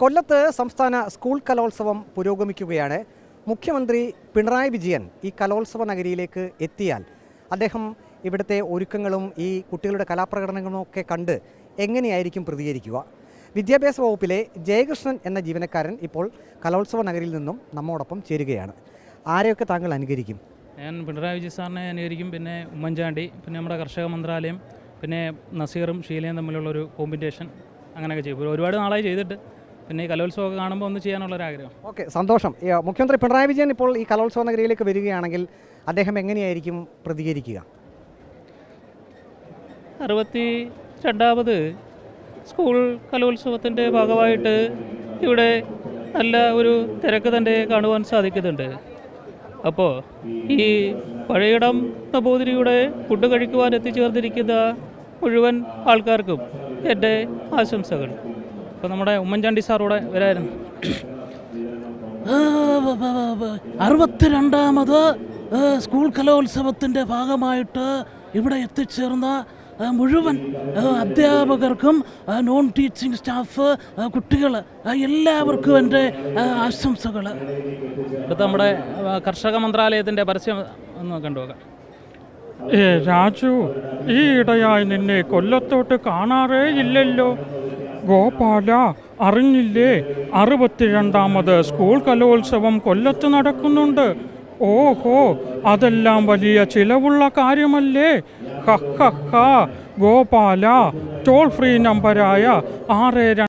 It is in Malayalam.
കൊല്ലത്ത് സംസ്ഥാന സ്കൂൾ കലോത്സവം പുരോഗമിക്കുകയാണ്. മുഖ്യമന്ത്രി പിണറായി വിജയൻ ഈ കലോത്സവ നഗരിയിലേക്ക് എത്തിയാൽ അദ്ദേഹം ഇവിടുത്തെ ഒരുക്കങ്ങളും ഈ കുട്ടികളുടെ കലാപ്രകടനങ്ങളും ഒക്കെ കണ്ട് എങ്ങനെയായിരിക്കും പ്രതികരിക്കുക? വിദ്യാഭ്യാസ വകുപ്പിലെ ജയകൃഷ്ണൻ എന്ന ജീവനക്കാരൻ ഇപ്പോൾ കലോത്സവ നഗരിയിൽ നിന്നും നമ്മോടൊപ്പം ചേരുകയാണ്. ആരെയൊക്കെ താങ്കൾ അനുകരിക്കും? ഞാൻ പിണറായി വിജയൻ സാറിനെ അനുകരിക്കും, പിന്നെ ഉമ്മൻചാണ്ടി, പിന്നെ നമ്മുടെ കർഷക മന്ത്രാലയം, പിന്നെ നസീറും ഷീലയും തമ്മിലുള്ളൊരു കോമ്പിനേഷൻ അങ്ങനെയൊക്കെ ചെയ്യും. ഒരുപാട് നാളായി ചെയ്തിട്ട്, പിന്നെ ഈ കലോത്സവമൊക്കെ കാണുമ്പോൾ ഒന്ന് ചെയ്യാനുള്ളൊരാഗ്രഹം. ഓക്കെ, സന്തോഷം. മുഖ്യമന്ത്രി പിണറായി വിജയൻ ഇപ്പോൾ ഈ കലോത്സവ നഗരിയിലേക്ക് വരികയാണെങ്കിൽ അദ്ദേഹം എങ്ങനെയായിരിക്കും പ്രതികരിക്കുക? 62ാമത് സ്കൂൾ കലോത്സവത്തിൻ്റെ ഭാഗമായിട്ട് ഇവിടെ നല്ല ഒരു തിരക്ക് തന്നെ കാണുവാൻ സാധിക്കുന്നുണ്ട്. അപ്പോൾ ഈ പഴയിടം നമ്പൂതിരിയുടെ ഫുഡ് കഴിക്കുവാൻ എത്തിച്ചേർന്നിരിക്കുന്ന മുഴുവൻ ആൾക്കാർക്കും എൻ്റെ ആശംസകൾ. അപ്പോൾ നമ്മുടെ ഉമ്മൻചാണ്ടി സാറൂടെ വരായിരുന്നു. 62ാമത് സ്കൂൾ കലോത്സവത്തിൻ്റെ ഭാഗമായിട്ട് ഇവിടെ എത്തിച്ചേർന്ന മുഴുവൻ അധ്യാപകർക്കും, നോൺ ടീച്ചിങ് സ്റ്റാഫ്, കുട്ടികൾ എല്ലാവർക്കും എൻ്റെ ആശംസകൾ. അടുത്ത നമ്മുടെ കർഷക മന്ത്രാലയത്തിൻ്റെ പരസ്യം ഒന്ന് കണ്ടുപോകാം. രാജു, ഈ ഇടയായി നിന്നെ കൊല്ലത്തോട്ട് കാണാറേ ഇല്ലല്ലോ. ഗോപാല, അറിഞ്ഞില്ലേ? 62ാമത് സ്കൂൾ കലോത്സവം കൊല്ലത്ത് നടക്കുന്നുണ്ട്. ഓഹോ, അതെല്ലാം വലിയ ചിലവുള്ള കാര്യമല്ലേ? Gopala, toll free നമ്പരായ 6